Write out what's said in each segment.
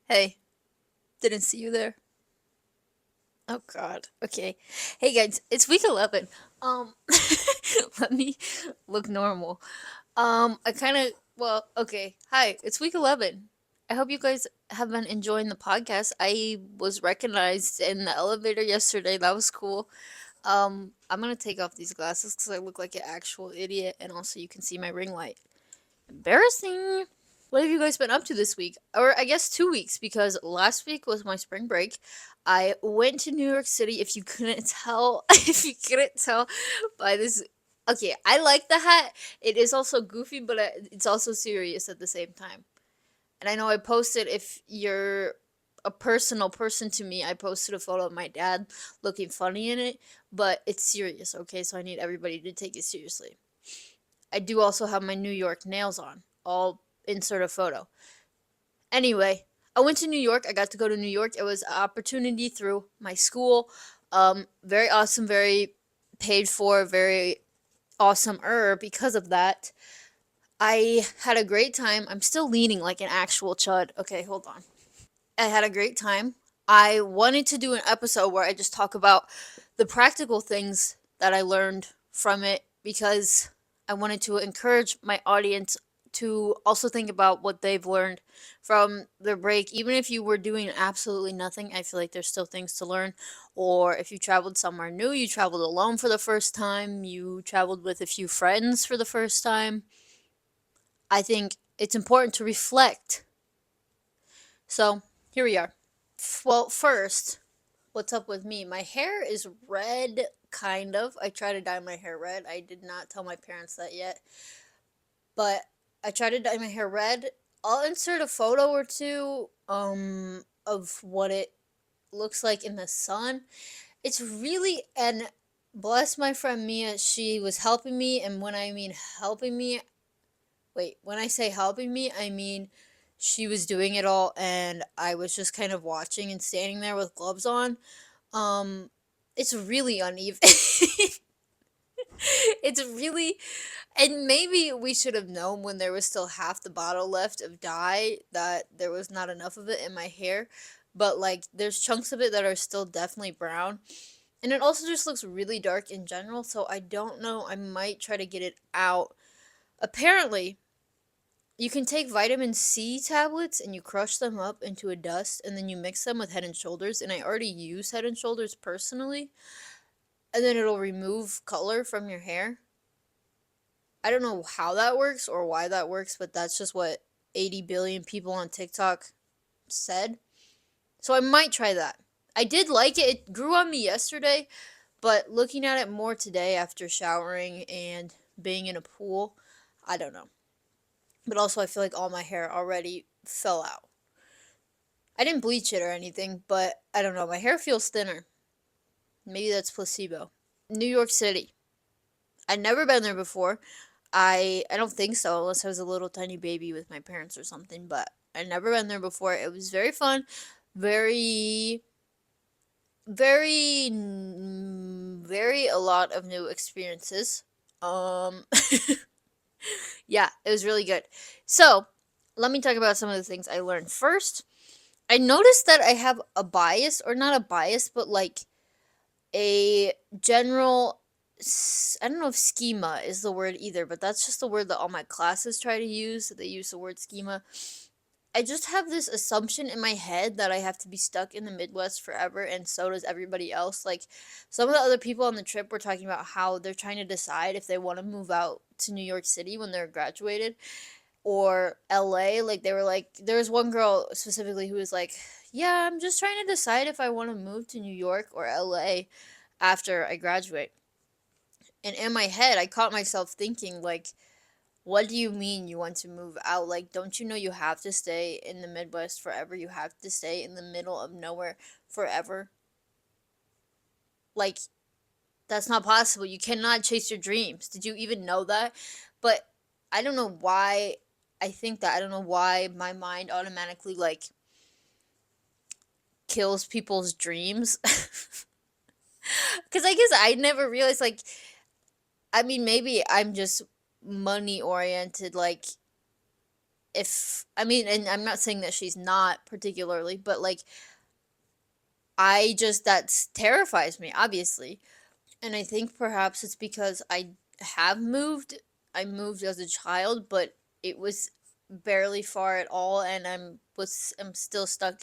Hey, didn't see you there. Oh God. Okay. Hey guys, it's week 11. Um, let me look normal. I kind of okay. Hi, it's week 11. I hope you guys have been enjoying the podcast. I was recognized in the elevator yesterday. That was cool. I'm gonna take off these glasses because I look like an actual idiot, and also you can see my ring light. Embarrassing. What have you guys been up to this week? Or I guess 2 weeks, because last week was my spring break. I went to New York City. If you couldn't tell, if you couldn't tell by this. Okay, I like the hat. It is also goofy, but it's also serious at the same time. And I know I posted, if you're a personal person to me, I posted a photo of my dad looking funny in it, but it's serious, okay? So I need everybody to take it seriously. I do also have my New York nails on. I'll insert a photo. Anyway, I went to New York. I got to go to New York. It was an opportunity through my school. Very awesome, very paid for, very awesome because of that. I had a great time. I'm still leaning like an actual chud. Okay, hold on. I had a great time. I wanted to do an episode where I just talk about the practical things that I learned from it, because I wanted to encourage my audience to also think about what they've learned from their break. Even if you were doing absolutely nothing, I feel like there's still things to learn. Or if you traveled somewhere new, you traveled alone for the first time, you traveled with a few friends for the first time, I think it's important to reflect. So, here we are. Well, first, what's up with me? My hair is red, kind of. I try to dye my hair red. I did not tell my parents that yet, but I try to dye my hair red. I'll insert a photo or two of what it looks like in the sun. It's really, and bless my friend Mia, she was helping me, and when I mean helping me, wait, when I say helping me, I mean she was doing it all and I was just kind of watching and standing there with gloves on. Um, it's really uneven. It's really, and maybe we should have known when there was still half the bottle left of dye that there was not enough of it in my hair. But like, there's chunks of it that are still definitely brown. And it also just looks really dark in general, so I don't know. I might try to get it out. Apparently, you can take vitamin C tablets and you crush them up into a dust and then you mix them with Head and Shoulders. And I already use Head and Shoulders personally. And then it'll remove color from your hair. I don't know how that works or why that works, but that's just what 80 billion people on TikTok said. So I might try that. I did like it. It grew on me yesterday, but looking at it more today after showering and being in a pool, I don't know. But also, I feel like all my hair already fell out. I didn't bleach it or anything, but I don't know. My hair feels thinner. Maybe that's placebo. New York City. I'd never been there before. I don't think so, unless I was a little tiny baby with my parents or something. But I'd never been there before. It was very fun, very, very, very a lot of new experiences. Um, yeah, it was really good. So let me talk about some of the things I learned. First, I noticed that I have a bias, or not a bias, but like a general, I don't know if schema is the word either, but that's just the word that all my classes try to use. They use the word schema. I just have this assumption in my head that I have to be stuck in the Midwest forever, and so does everybody else. Like, some of the other people on the trip were talking about how they're trying to decide if they want to move out to New York City when they're graduated, or LA. Like, they were like, there was one girl specifically who was like, yeah, I'm just trying to decide if I want to move to New York or LA after I graduate. And in my head, I caught myself thinking, like, what do you mean you want to move out? Like, don't you know you have to stay in the Midwest forever? You have to stay in the middle of nowhere forever? Like, that's not possible. You cannot chase your dreams. Did you even know that? But I don't know why I think that. I don't know why my mind automatically, like, kills people's dreams. Because I guess I never realized, like, I mean, maybe I'm just money oriented. Like, if I mean, and I'm not saying that she's not particularly, but like I just that terrifies me, obviously. And I think perhaps it's because I have moved. I moved as a child, but it was barely far at all, and I'm still stuck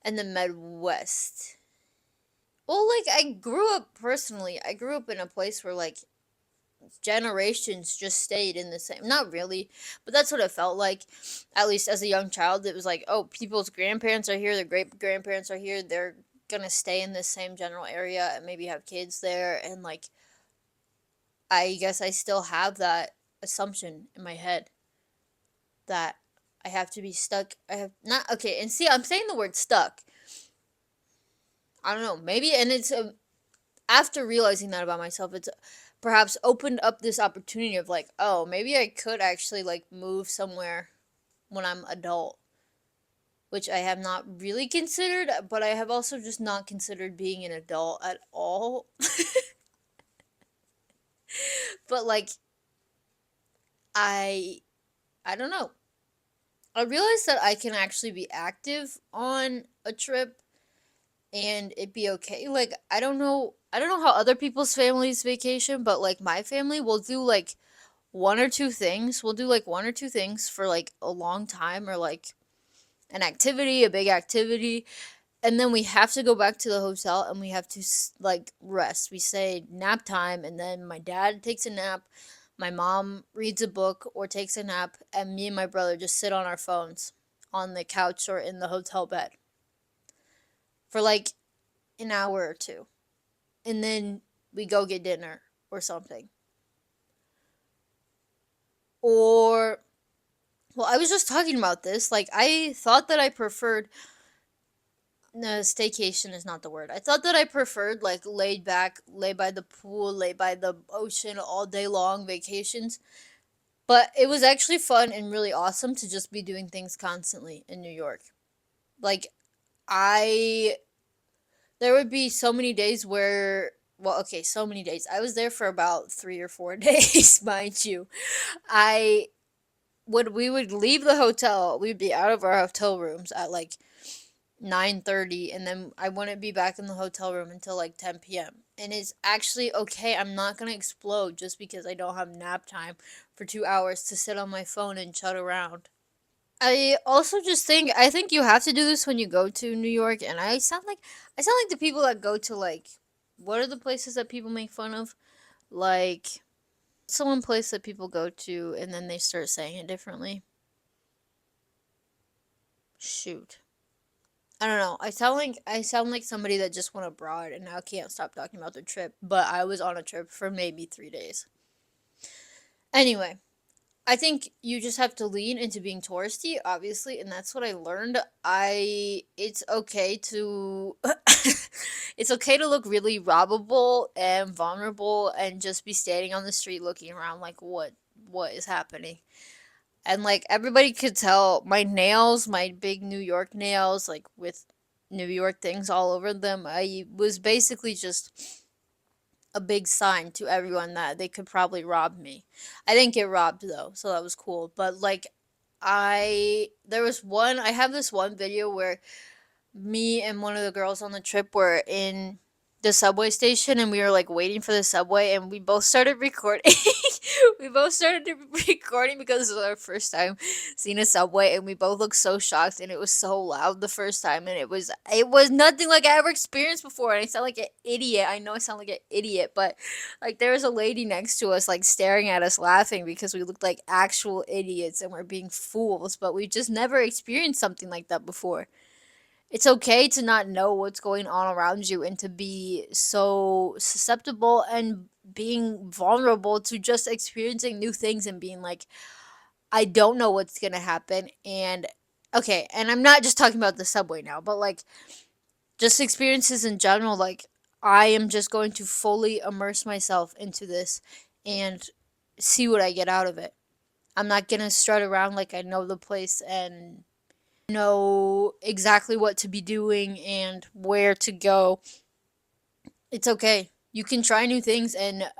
in the Midwest. Well, like I grew up personally. I grew up in a place where like generations just stayed in the same. Not really, but that's what it felt like. At least as a young child, it was like, oh, people's grandparents are here, their great grandparents are here. They're gonna stay in the same general area and maybe have kids there, and like I guess I still have that assumption in my head that I have to be stuck. I have not okay, and see, I'm saying the word stuck. I don't know, maybe, and it's after realizing that about myself, it's perhaps opened up this opportunity of like, oh, maybe I could actually like move somewhere when I'm adult, which I have not really considered, but I have also just not considered being an adult at all. But like I I don't know. I realized that I can actually be active on a trip and it be okay. Like I don't know how other people's families vacation, but like my family will do like one or two things. We'll do like one or two things for like a long time, or like an activity, a big activity, and then we have to go back to the hotel and we have to like rest. We say nap time, and then my dad takes a nap, my mom reads a book or takes a nap, and me and my brother just sit on our phones on the couch or in the hotel bed for like an hour or two, and then we go get dinner or something. Or well, I was just talking about this. Like I thought that I preferred no, staycation is not the word. I thought that I preferred like laid back, lay by the pool, lay by the ocean all day long vacations. But it was actually fun and really awesome to just be doing things constantly in New York. Like I there would be so many days where well, okay, so many days. I was there for about 3 or 4 days, mind you. I when we would leave the hotel, we'd be out of our hotel rooms at like 9:30, and then I wouldn't be back in the hotel room until like 10 p.m. And it's actually okay. I'm not going to explode just because I don't have nap time for 2 hours to sit on my phone and chat around. I also just think I think you have to do this when you go to New York, and I sound like the people that go to like what are the places that people make fun of? Like what's the one place that people go to and then they start saying it differently? Shoot. I don't know. I sound like somebody that just went abroad and now can't stop talking about their trip, but I was on a trip for maybe 3 days. Anyway, I think you just have to lean into being touristy, obviously, and that's what I learned. I it's okay to it's okay to look really robbable and vulnerable and just be standing on the street looking around like what is happening. And like everybody could tell my nails, my big New York nails, like with New York things all over them, I was basically just a big sign to everyone that they could probably rob me. I didn't get robbed though, so that was cool. But like I have this one video where me and one of the girls on the trip were in the subway station and we were like waiting for the subway and we both started recording. We both started recording because it was our first time seeing a subway and we both looked so shocked and it was so loud the first time and it was nothing like I ever experienced before and I sound like an idiot. I know I sound like an idiot, but like there was a lady next to us like staring at us laughing because we looked like actual idiots and we're being fools, but we just never experienced something like that before. It's okay to not know what's going on around you and to be so susceptible and being vulnerable to just experiencing new things and being like, I don't know what's going to happen. And okay, and I'm not just talking about the subway now, but like just experiences in general. Like, I am just going to fully immerse myself into this and see what I get out of it. I'm not going to strut around like I know the place and know exactly what to be doing and where to go. It's okay. You can try new things and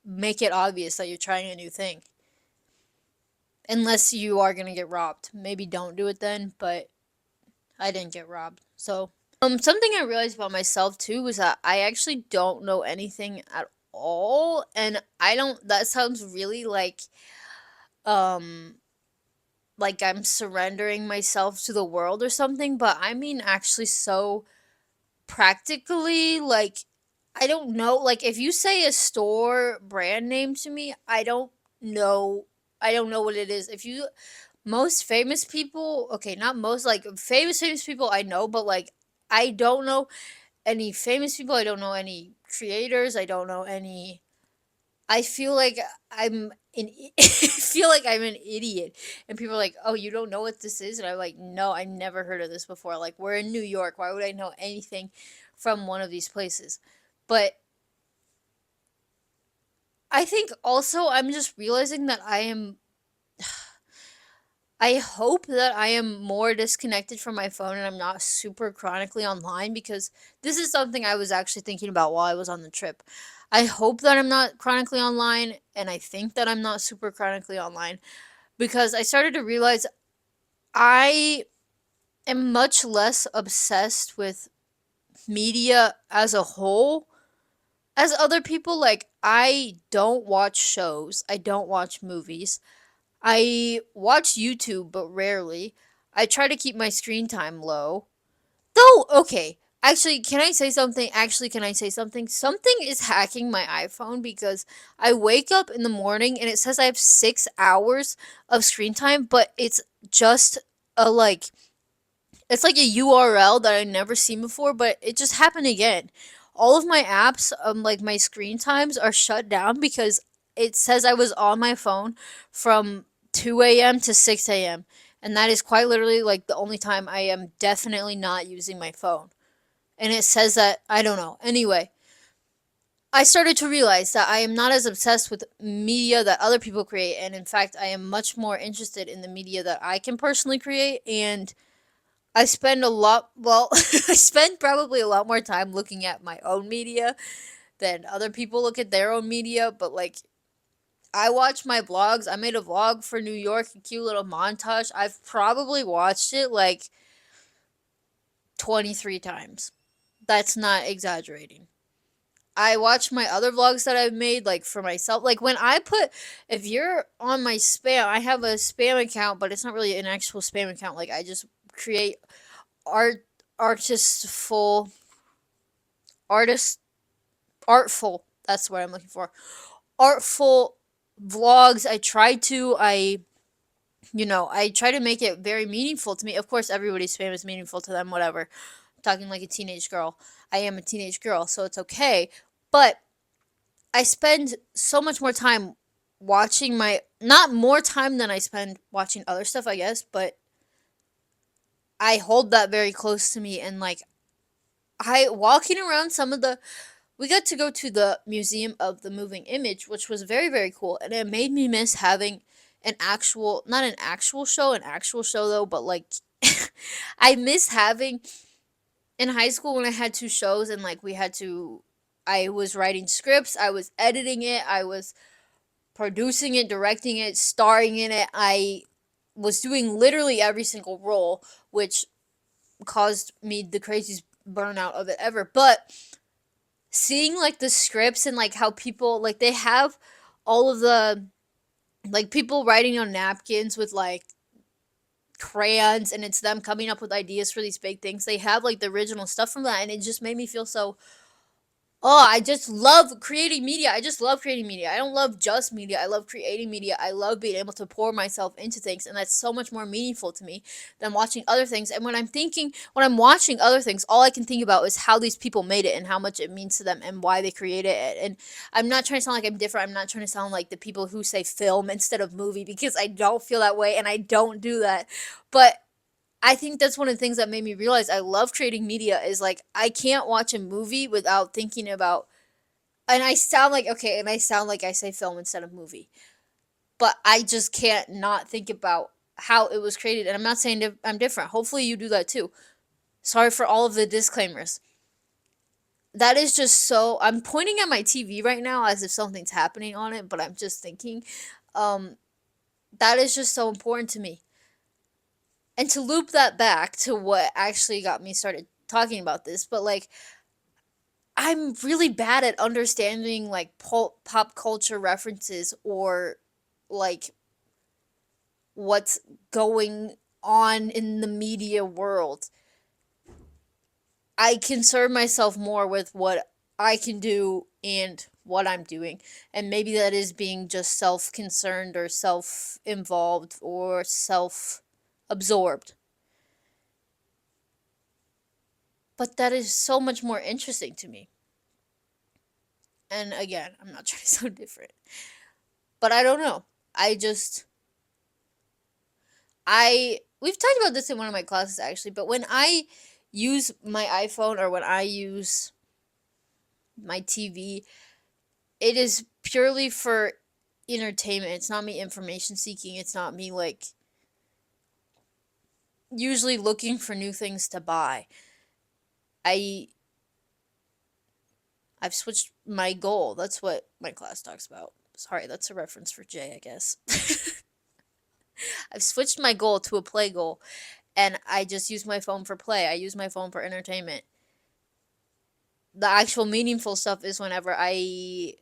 make it obvious that you're trying a new thing. unless you are gonna get robbed. Maybe don't do it then, but I didn't get robbed. So, something I realized about myself too was that I actually don't know anything at all, and I don't. That sounds really um, like I'm surrendering myself to the world or something, but I mean actually so practically, like, I don't know, like, if you say a store brand name to me, know I don't know what it is. If you most famous people, okay, not most, like, famous people I know, but, like, I don't know any famous people, I don't know any creators, I don't know any. I feel like I feel like I'm an idiot, and people are like, "Oh, you don't know what this is?" And I'm like, "No, I never heard of this before. Like, we're in New York. Why would I know anything from one of these places?" But I think also I'm just realizing that I hope that I am more disconnected from my phone and I'm not super chronically online, because this is something I was actually thinking about while I was on the trip. I hope that I'm not chronically online, and I think that I'm not super chronically online, because I started to realize I am much less obsessed with media as a whole as other people. Like, I don't watch shows, I don't watch movies. I watch YouTube, but rarely. I try to keep my screen time low. Though, okay. Actually, can I say something? Actually, can I say something? Something is hacking my iPhone, because I wake up in the morning and it says I have 6 hours of screen time, but just a like it's like a URL that I never seen before, but it just happened again. All of my apps, like my screen times, are shut down because it says I was on my phone from 2 a.m. to 6 a.m. And that is quite literally like the only time I am definitely not using my phone. And it says that, I don't know. Anyway, I started to realize that I am not as obsessed with media that other people create. And in fact, I am much more interested in the media that I can personally create. And I spend a lot, well, I spend probably a lot more time looking at my own media than other people look at their own media, but like, I watch my vlogs. I made a vlog for New York, a cute little montage. I've probably watched it like 23 times. That's not exaggerating. I watch my other vlogs that I've made, like, for myself. Like, if you're on my spam, I have a spam account, but it's not really an actual spam account. Like, I just create art, artistful artist artful, that's what I'm looking for, artful vlogs. I try to make it very meaningful to me. Of course, everybody's spam is meaningful to them, whatever. I'm talking like a teenage girl. I am a teenage girl, so it's okay. But I spend so much more time watching my not more time than I spend watching other stuff, I guess, but I hold that very close to me. And like, I walking around some of the we got to go to the Museum of the Moving Image, which was very, very cool. And it made me miss having not an actual show though, but like, I miss having, in high school when I had two shows and like I was writing scripts, I was editing it, I was producing it, directing it, starring in it. I was doing literally every single role, which caused me the craziest burnout of it ever. But seeing like the scripts and like how people like they have all of the like people writing on napkins with like crayons, and it's them coming up with ideas for these big things. They have like the original stuff from that, and it just made me feel so. Oh, I just love creating media. I just love creating media. I don't love just media. I love creating media. I love being able to pour myself into things, and that's so much more meaningful to me than watching other things. And when I'm watching other things, all I can think about is how these people made it and how much it means to them and why they created it. And I'm not trying to sound like I'm different. I'm not trying to sound like the people who say film instead of movie, because I don't feel that way and I don't do that. But I think that's one of the things that made me realize I love creating media is like I can't watch a movie without thinking about, and I sound like I say film instead of movie. But I just can't not think about how it was created. And I'm not saying I'm different. Hopefully you do that too. Sorry for all of the disclaimers. That is just so, I'm pointing at my TV right now as if something's happening on it, but I'm just thinking um That is just so important to me. And to loop that back to what actually got me started talking about this, but like I'm really bad at understanding like pop culture references or like what's going on in the media world. I concern myself more with what I can do and what I'm doing. And maybe that is being just self concerned or self involved or self absorbed. But that is so much more interesting to me. And again, I'm not trying to sound different. But I don't know. I just I we've talked about this in one of my classes actually, but when I use my iPhone or when I use my TV, it is purely for entertainment. It's not me information seeking. It's not me like usually looking for new things to buy. I I've switched my goal. That's what my class talks about. Sorry, that's a reference for Jay, I guess. I've switched my goal to a play goal, and I just use my phone for play. I use my phone for entertainment. The actual meaningful stuff is whenever I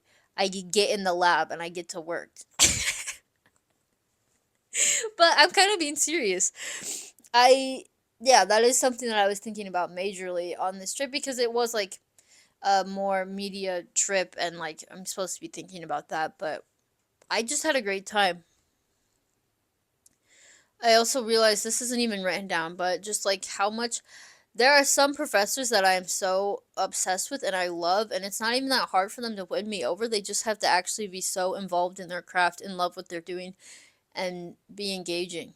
get in the lab and I get to work. But I'm kind of being serious. I yeah, that is something that I was thinking about majorly on this trip because it was like a more media trip and like I'm supposed to be thinking about that, but I just had a great time. I also realized this isn't even written down, but just like how much there are some professors that I am so obsessed with and I love, and it's not even that hard for them to win me over. They just have to actually be so involved in their craft, in love with what they're doing, and be engaging.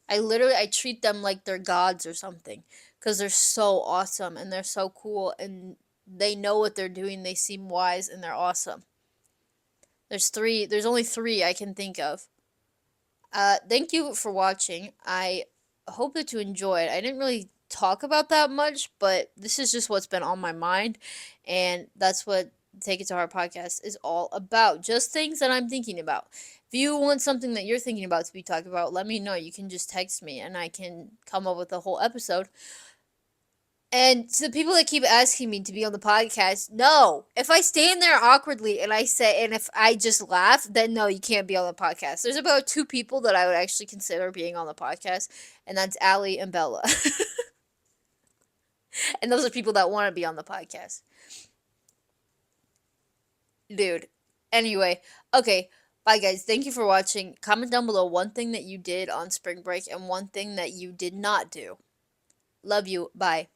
I treat them like they're gods or something because they're so awesome and they're so cool and they know what they're doing. They seem wise and they're awesome. There's only three I can think of. Thank you for watching. I hope that you enjoyed. I didn't really talk about that much, but this is just what's been on my mind, and that's what Take It to Heart podcast is all about. Just things that I'm thinking about. If you want something that you're thinking about to be talked about, let me know. You can just text me, and I can come up with a whole episode. And to the people that keep asking me to be on the podcast, no. If I stand there awkwardly and I say, and if I just laugh, then no, you can't be on the podcast. There's about two people that I would actually consider being on the podcast, and that's Allie and Bella. And those are people that want to be on the podcast. Dude. Anyway, okay. Bye, guys. Thank you for watching. Comment down below one thing that you did on spring break and one thing that you did not do. Love you. Bye.